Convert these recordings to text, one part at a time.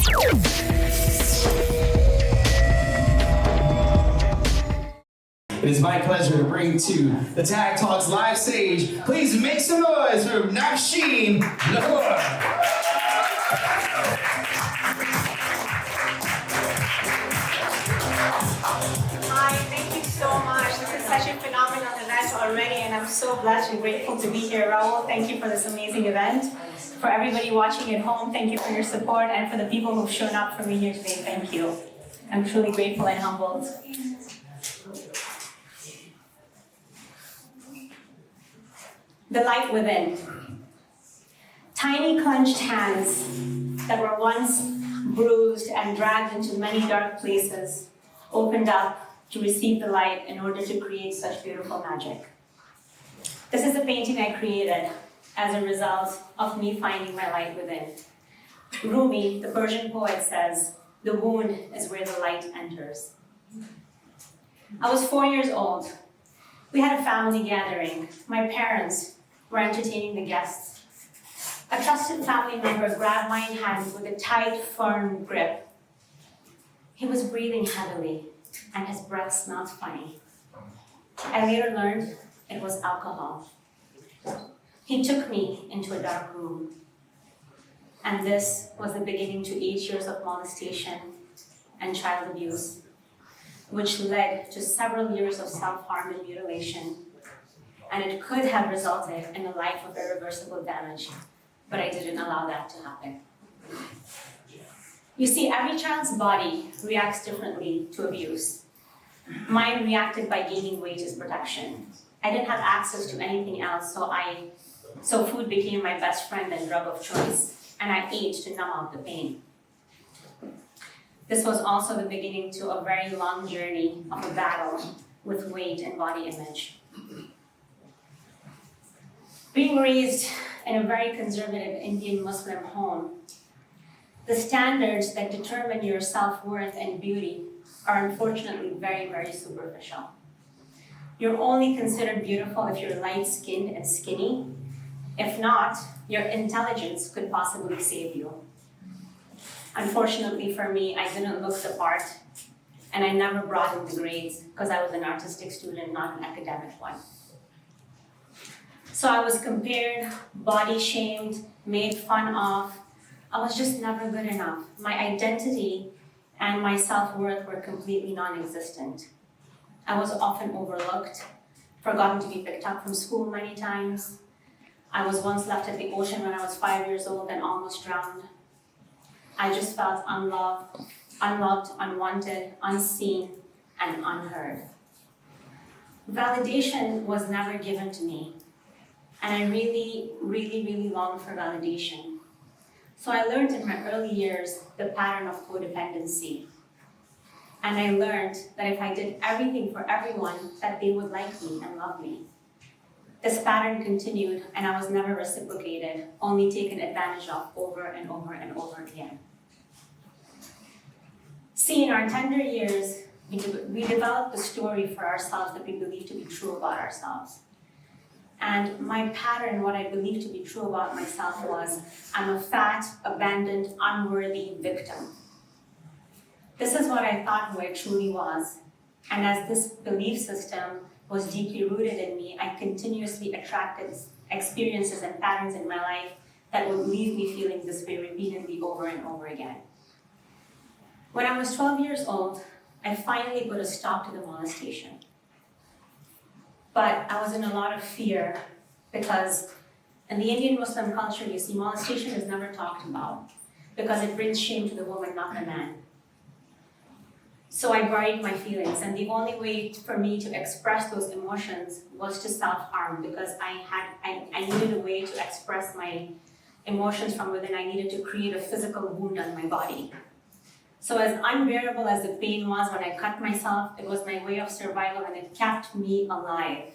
It is my pleasure to bring to the Tag Talks live stage. Please make some noise for Nafsheen Luhar. Hi, thank you so much. This is such a phenomenal event already, and I'm so blessed and grateful to be here. Raul, thank you for this amazing event. For everybody watching at home, thank you for your support, and for the people who've shown up for me here today, thank you. I'm truly grateful and humbled. The light within. Tiny clenched hands that were once bruised and dragged into many dark places opened up to receive the light in order to create such beautiful magic. This is a painting I created as a result of me finding my light within. Rumi, the Persian poet, says, "The wound is where the light enters." I was 4 years old. We had a family gathering. My parents were entertaining the guests. A trusted family member grabbed my hand with a tight, firm grip. He was breathing heavily, and his breath smelled funny. I later learned it was alcohol. He took me into a dark room, and this was the beginning to 8 years of molestation and child abuse, which led to several years of self-harm and mutilation. And it could have resulted in a life of irreversible damage, but I didn't allow that to happen. You see, every child's body reacts differently to abuse. Mine reacted by gaining weight as protection. I didn't have access to anything else, so food became my best friend and drug of choice, and I ate to numb out the pain. This was also the beginning to a very long journey of a battle with weight and body image. Being raised in a very conservative Indian Muslim home, the standards that determine your self-worth and beauty are unfortunately very, very superficial. You're only considered beautiful if you're light-skinned and skinny. If not, your intelligence could possibly save you. Unfortunately for me, I didn't look the part, and I never brought in the grades because I was an artistic student, not an academic one. So I was compared, body shamed, made fun of. I was just never good enough. My identity and my self-worth were completely non-existent. I was often overlooked, forgotten to be picked up from school many times. I was once left at the ocean when I was 5 years old and almost drowned. I just felt unloved, unwanted, unseen, and unheard. Validation was never given to me. And I really longed for validation. So I learned in my early years the pattern of codependency. And I learned that if I did everything for everyone, that they would like me and love me. This pattern continued, and I was never reciprocated, only taken advantage of over and over and over again. See, in our tender years, we developed a story for ourselves that we believe to be true about ourselves. And my pattern, what I believed to be true about myself was, I'm a fat, abandoned, unworthy victim. This is what I thought who I truly was. And as this belief system was deeply rooted in me, I continuously attracted experiences and patterns in my life that would leave me feeling this way repeatedly over and over again. When I was 12 years old, I finally put a stop to the molestation. But I was in a lot of fear because in the Indian Muslim culture, you see, molestation is never talked about because it brings shame to the woman, not the man. So I buried my feelings, and the only way for me to express those emotions was to self-harm because I needed a way to express my emotions from within. I needed to create a physical wound on my body. So as unbearable as the pain was when I cut myself, it was my way of survival and it kept me alive.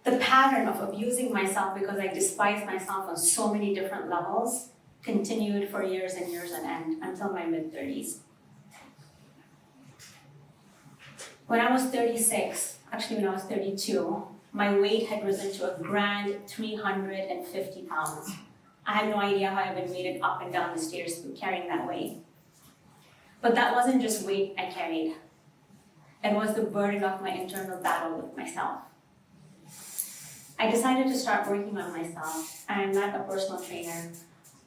The pattern of abusing myself because I despised myself on so many different levels continued for years and years on end until my mid-30s. When I was 36, actually when I was 32, my weight had risen to a grand 350 pounds. I have no idea how I even made it up and down the stairs carrying that weight. But that wasn't just weight I carried. It was the burden of my internal battle with myself. I decided to start working on myself, and I met a personal trainer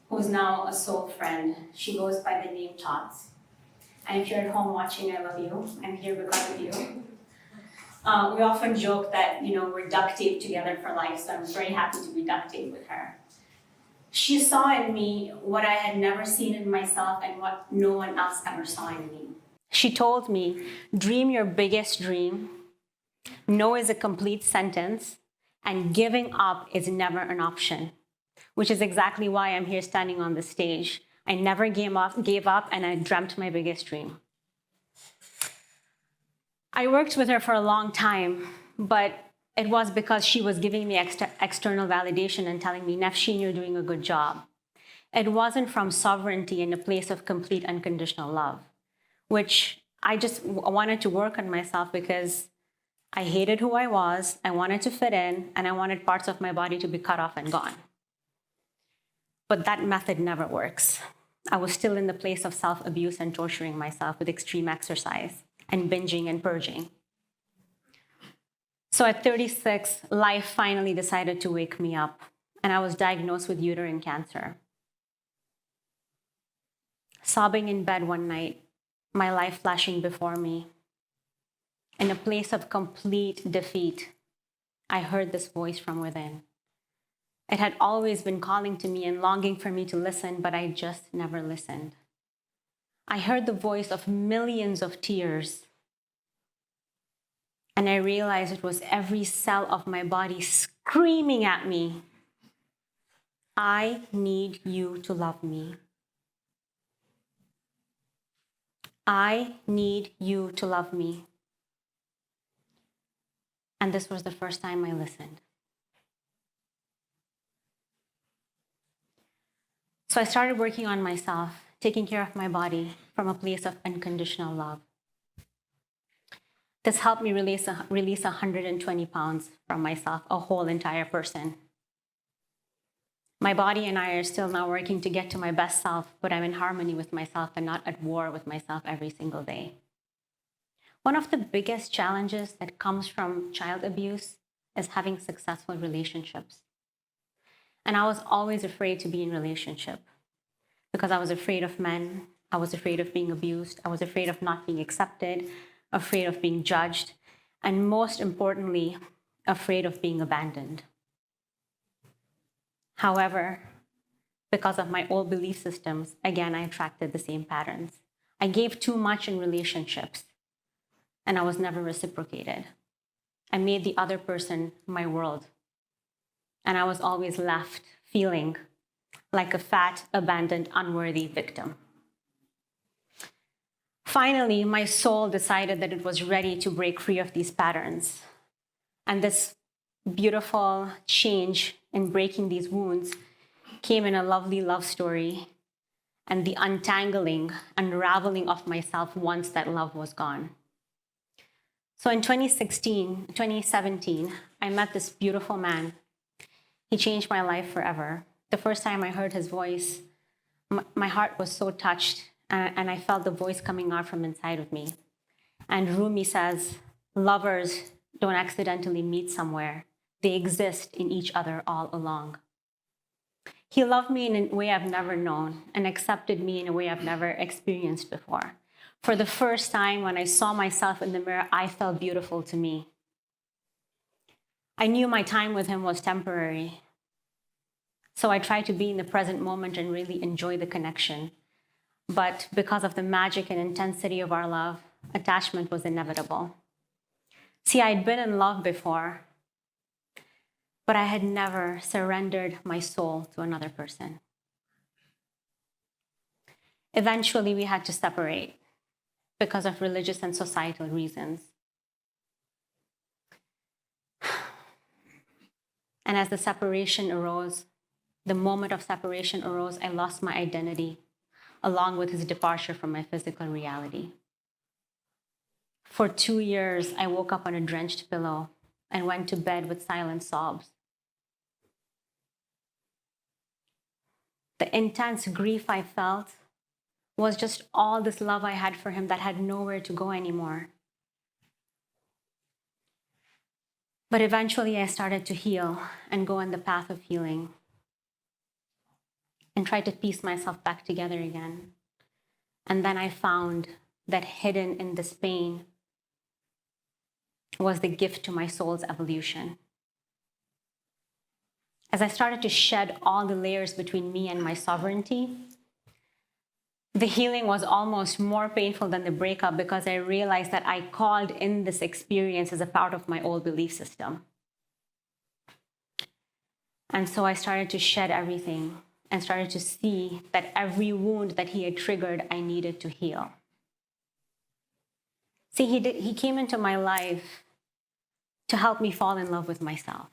who's now a soul friend. She goes by the name Tots. And if you're at home watching, I love you. I'm here because of you. We often joke that we're duct taped together for life, so I'm very happy to be duct taped with her. She saw in me what I had never seen in myself and what no one else ever saw in me. She told me, dream your biggest dream. No is a complete sentence, and giving up is never an option, which is exactly why I'm here standing on the stage. I never gave up, and I dreamt my biggest dream. I worked with her for a long time, but it was because she was giving me external validation and telling me, Nafsheen, you're doing a good job. It wasn't from sovereignty and a place of complete unconditional love, which I just wanted to work on myself because I hated who I was, I wanted to fit in, and I wanted parts of my body to be cut off and gone. But that method never works. I was still in the place of self-abuse and torturing myself with extreme exercise and binging and purging. So at 36, life finally decided to wake me up, and I was diagnosed with uterine cancer. Sobbing in bed one night, my life flashing before me, in a place of complete defeat, I heard this voice from within. It had always been calling to me and longing for me to listen, but I just never listened. I heard the voice of millions of tears, and I realized it was every cell of my body screaming at me, I need you to love me. I need you to love me. And this was the first time I listened. So I started working on myself, taking care of my body from a place of unconditional love. This helped me release 120 pounds from myself, a whole entire person. My body and I are still now working to get to my best self, but I'm in harmony with myself and not at war with myself every single day. One of the biggest challenges that comes from child abuse is having successful relationships. And I was always afraid to be in relationship because I was afraid of men. I was afraid of being abused. I was afraid of not being accepted, afraid of being judged, and most importantly, afraid of being abandoned. However, because of my old belief systems, again, I attracted the same patterns. I gave too much in relationships, and I was never reciprocated. I made the other person my world, and I was always left feeling like a fat, abandoned, unworthy victim. Finally, my soul decided that it was ready to break free of these patterns. And this beautiful change in breaking these wounds came in a lovely love story and the untangling, unraveling of myself once that love was gone. So in 2017, I met this beautiful man. He changed my life forever. The first time I heard his voice, my heart was so touched, and I felt the voice coming out from inside of me. And Rumi says, lovers don't accidentally meet somewhere. They exist in each other all along. He loved me in a way I've never known and accepted me in a way I've never experienced before. For the first time, when I saw myself in the mirror, I felt beautiful to me. I knew my time with him was temporary. So I tried to be in the present moment and really enjoy the connection. But because of the magic and intensity of our love, attachment was inevitable. See, I'd been in love before, but I had never surrendered my soul to another person. Eventually, we had to separate because of religious and societal reasons. And as the separation arose, the moment of separation arose, I lost my identity, along with his departure from my physical reality. For 2 years, I woke up on a drenched pillow and went to bed with silent sobs. the intense grief I felt was just all this love I had for him that had nowhere to go anymore. But eventually I started to heal and go on the path of healing and try to piece myself back together again. And then I found that hidden in this pain was the gift to my soul's evolution. As I started to shed all the layers between me and my sovereignty, the healing was almost more painful than the breakup because I realized that I called in this experience as a part of my old belief system. And so I started to shed everything and started to see that every wound that he had triggered, I needed to heal. See, he came into my life to help me fall in love with myself.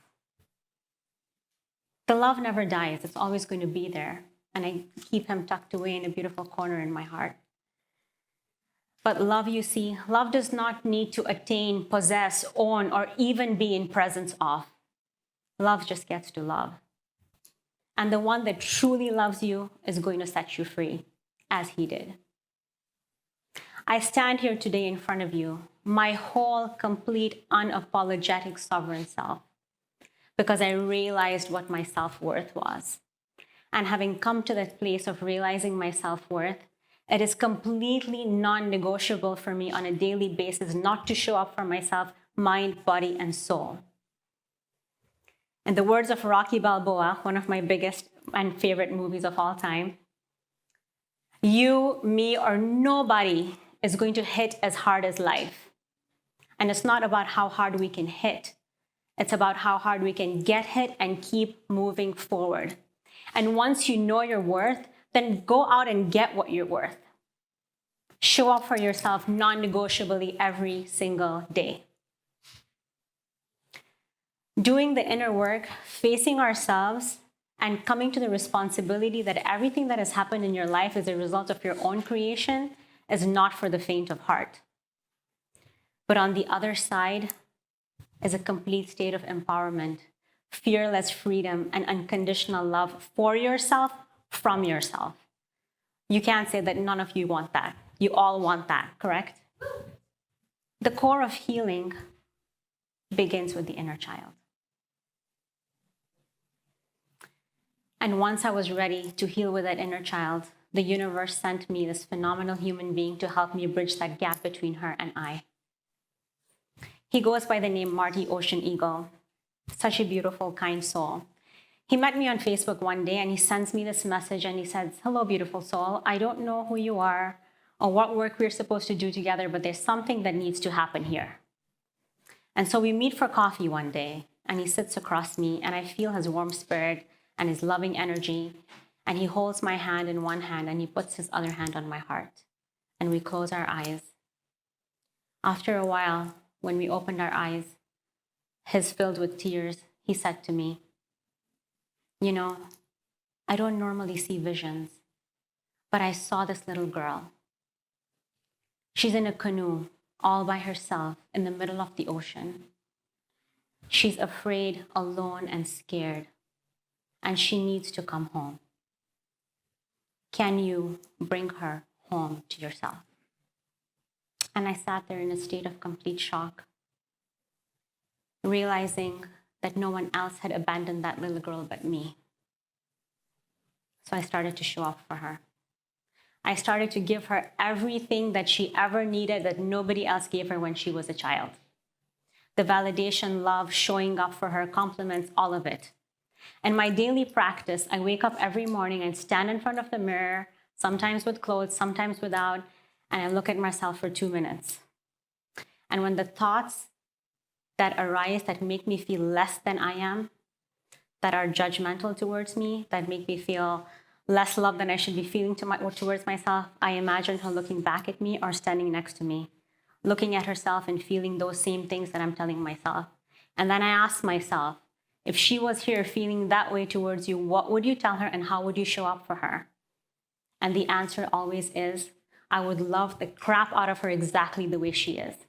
The love never dies. It's always going to be there. And I keep him tucked away in a beautiful corner in my heart. But love, you see, love does not need to attain, possess, own, or even be in presence of. Love just gets to love. And the one that truly loves you is going to set you free, as he did. I stand here today in front of you, my whole, complete, unapologetic, sovereign self, because I realized what my self-worth was. And having come to that place of realizing my self-worth, it is completely non-negotiable for me on a daily basis not to show up for myself, mind, body, and soul. In the words of Rocky Balboa, one of my biggest and favorite movies of all time, you, me, or nobody is going to hit as hard as life. And it's not about how hard we can hit. It's about how hard we can get hit and keep moving forward. And once you know your worth, then go out and get what you're worth. Show up for yourself non-negotiably every single day. Doing the inner work, facing ourselves, and coming to the responsibility that everything that has happened in your life is a result of your own creation is not for the faint of heart. But on the other side is a complete state of empowerment, fearless freedom, and unconditional love for yourself, from yourself. You can't say that none of you want that. You all want that, correct? The core of healing begins with the inner child. And once I was ready to heal with that inner child, the universe sent me this phenomenal human being to help me bridge that gap between her and I. He goes by the name Marty Ocean Eagle. Such a beautiful, kind soul. He met me on Facebook one day and he sends me this message and he says, "Hello, beautiful soul. I don't know who you are or what work we're supposed to do together, but there's something that needs to happen here." And so we meet for coffee one day and he sits across me and I feel his warm spirit and his loving energy. And he holds my hand in one hand and he puts his other hand on my heart. And we close our eyes. After a while, when we opened our eyes, his filled with tears, he said to me, "You know, I don't normally see visions, but I saw this little girl. She's in a canoe all by herself in the middle of the ocean. She's afraid, alone, and scared, and she needs to come home. Can you bring her home to yourself?" And I sat there in a state of complete shock, realizing that no one else had abandoned that little girl but me. So I started to show up for her. I started to give her everything that she ever needed that nobody else gave her when she was a child. The validation, love, showing up for her, compliments, all of it. And my daily practice, I wake up every morning and stand in front of the mirror, sometimes with clothes, sometimes without, and I look at myself for 2 minutes. And when the thoughts that arise that make me feel less than I am, that are judgmental towards me, that make me feel less love than I should be feeling towards myself, I imagine her looking back at me or standing next to me, looking at herself and feeling those same things that I'm telling myself. And then I ask myself, if she was here feeling that way towards you, what would you tell her and how would you show up for her? And the answer always is, I would love the crap out of her exactly the way she is.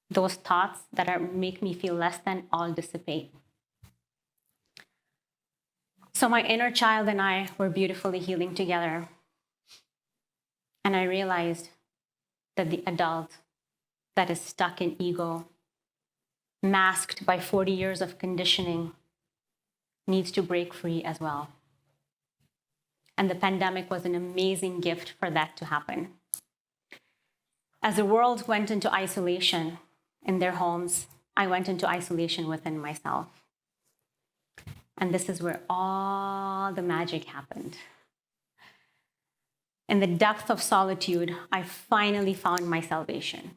Those thoughts that make me feel less than all dissipate. So my inner child and I were beautifully healing together. And I realized that the adult that is stuck in ego, masked by 40 years of conditioning, needs to break free as well. And the pandemic was an amazing gift for that to happen. As the world went into isolation in their homes, I went into isolation within myself. And this is where all the magic happened. In the depth of solitude, I finally found my salvation.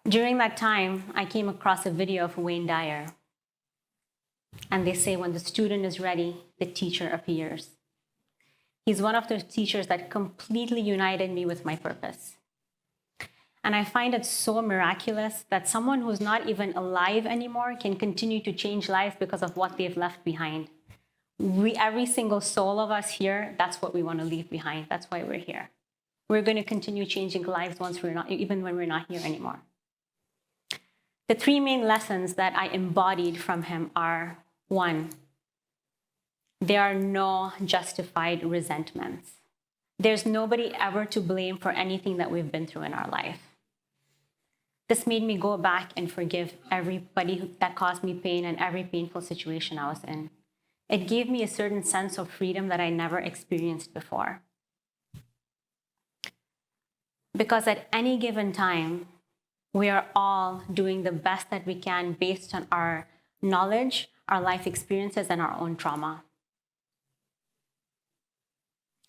During that time, I came across a video of Wayne Dyer. And they say when the student is ready, the teacher appears. He's one of those teachers that completely united me with my purpose. And I find it so miraculous that someone who's not even alive anymore can continue to change lives because of what they've left behind. Every single soul of us here, that's what we want to leave behind. That's why we're here. We're going to continue changing lives even when we're not here anymore. The three main lessons that I embodied from him are: 1, there are no justified resentments. There's nobody ever to blame for anything that we've been through in our life. This made me go back and forgive everybody that caused me pain and every painful situation I was in. It gave me a certain sense of freedom that I never experienced before. Because at any given time, we are all doing the best that we can based on our knowledge, our life experiences, and our own trauma.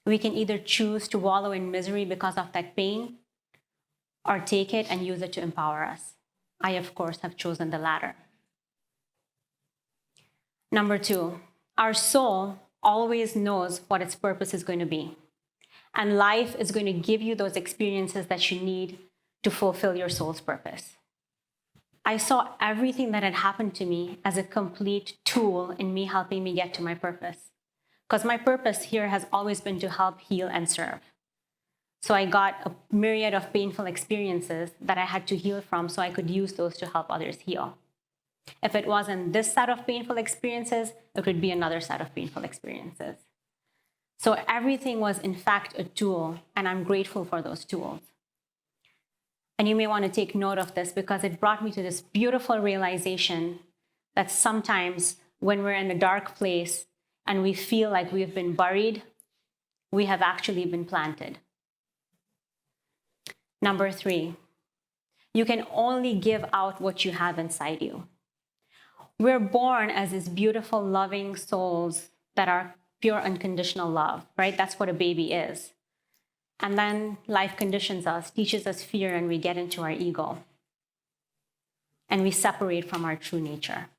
We can either choose to wallow in misery because of that pain, or take it and use it to empower us. I, of course, have chosen the latter. Number 2, our soul always knows what its purpose is going to be. And life is going to give you those experiences that you need to fulfill your soul's purpose. I saw everything that had happened to me as a complete tool in me helping me get to my purpose. Because my purpose here has always been to help, heal, and serve. So I got a myriad of painful experiences that I had to heal from so I could use those to help others heal. If it wasn't this set of painful experiences, it would be another set of painful experiences. So everything was, in fact, a tool, and I'm grateful for those tools. And you may want to take note of this because it brought me to this beautiful realization that sometimes when we're in a dark place and we feel like we've been buried, we have actually been planted. Number 3, you can only give out what you have inside you. We're born as these beautiful, loving souls that are pure, unconditional love, right? That's what a baby is. And then life conditions us, teaches us fear, and we get into our ego. And we separate from our true nature.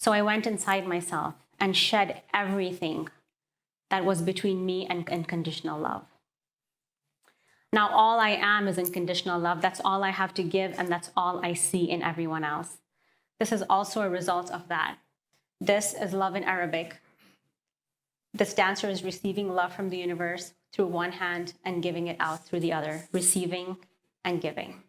So I went inside myself and shed everything that was between me and unconditional love. Now all I am is unconditional love. That's all I have to give, and that's all I see in everyone else. This is also a result of that. This is love in Arabic. This dancer is receiving love from the universe through one hand and giving it out through the other, receiving and giving.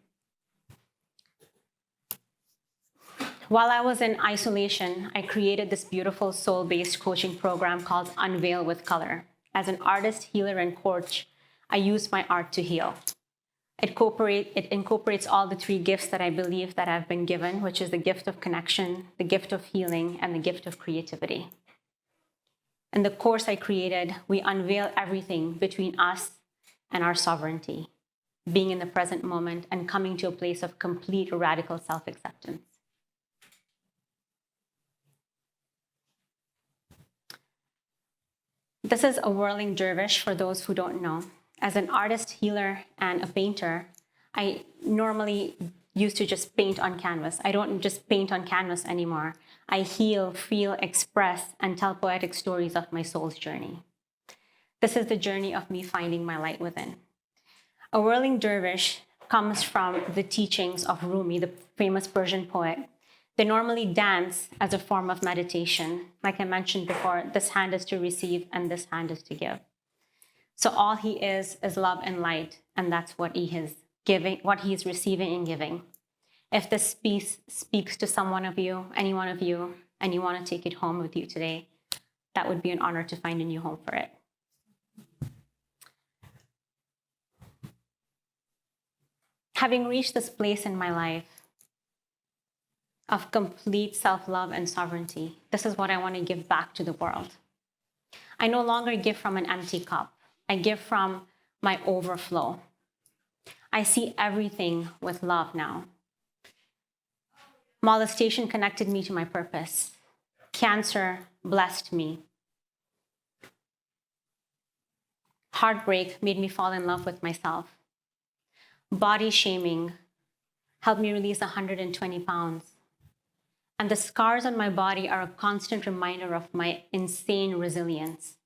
While I was in isolation, I created this beautiful soul-based coaching program called Unveil with Color. As an artist, healer, and coach, I use my art to heal. It incorporates all the 3 gifts that I believe that I've been given, which is the gift of connection, the gift of healing, and the gift of creativity. In the course I created, we unveil everything between us and our sovereignty, being in the present moment and coming to a place of complete radical self-acceptance. This is a whirling dervish for those who don't know. As an artist, healer, and a painter, I normally used to just paint on canvas. I don't just paint on canvas anymore. I heal, feel, express, and tell poetic stories of my soul's journey. This is the journey of me finding my light within. A whirling dervish comes from the teachings of Rumi, the famous Persian poet. They normally dance as a form of meditation. Like I mentioned before, this hand is to receive and this hand is to give. So all he is love and light, and that's what he is giving, what he is receiving and giving. If this piece speaks to any one of you, and you want to take it home with you today, that would be an honor to find a new home for it. Having reached this place in my life of complete self-love and sovereignty, this is what I want to give back to the world. I no longer give from an empty cup. I give from my overflow. I see everything with love now. Molestation connected me to my purpose. Cancer blessed me. Heartbreak made me fall in love with myself. Body shaming helped me release 120 pounds. And the scars on my body are a constant reminder of my insane resilience.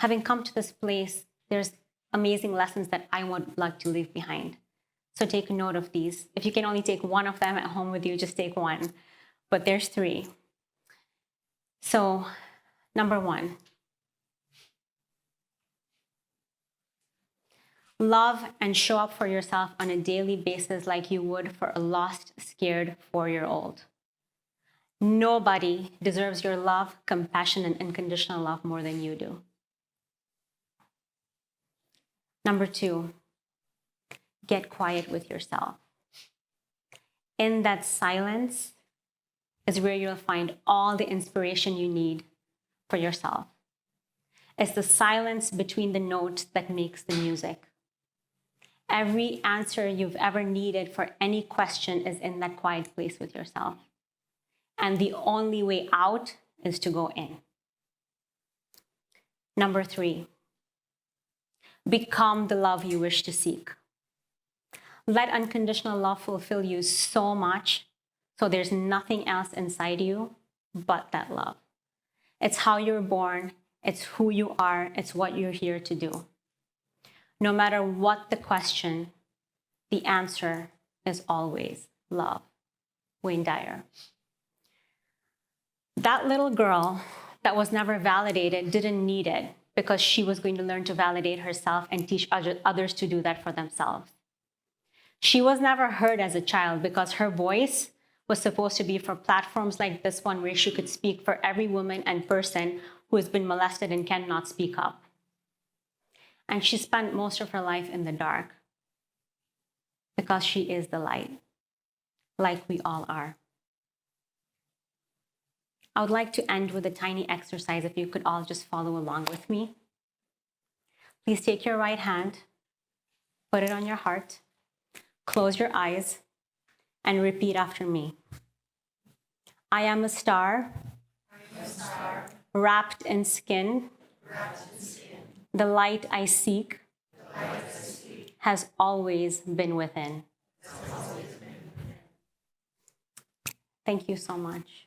Having come to this place, there's amazing lessons that I would like to leave behind. So take note of these. If you can only take one of them at home with you, just take one. But there's 3. So, number 1. Love and show up for yourself on a daily basis like you would for a lost, scared 4-year-old. Nobody deserves your love, compassion, and unconditional love more than you do. Number 2, get quiet with yourself. In that silence is where you'll find all the inspiration you need for yourself. It's the silence between the notes that makes the music. Every answer you've ever needed for any question is in that quiet place with yourself. And the only way out is to go in. Number 3, become the love you wish to seek. Let unconditional love fulfill you so much so there's nothing else inside you but that love. It's how you're born, it's who you are, it's what you're here to do. No matter what the question, the answer is always love. Wayne Dyer. That little girl that was never validated didn't need it because she was going to learn to validate herself and teach others to do that for themselves. She was never heard as a child because her voice was supposed to be for platforms like this one where she could speak for every woman and person who has been molested and cannot speak up. And she spent most of her life in the dark because she is the light, like we all are. I would like to end with a tiny exercise if you could all just follow along with me. Please take your right hand, put it on your heart, close your eyes, and repeat after me. I am a star, wrapped in skin. The light I seek has always been within. Thank you so much.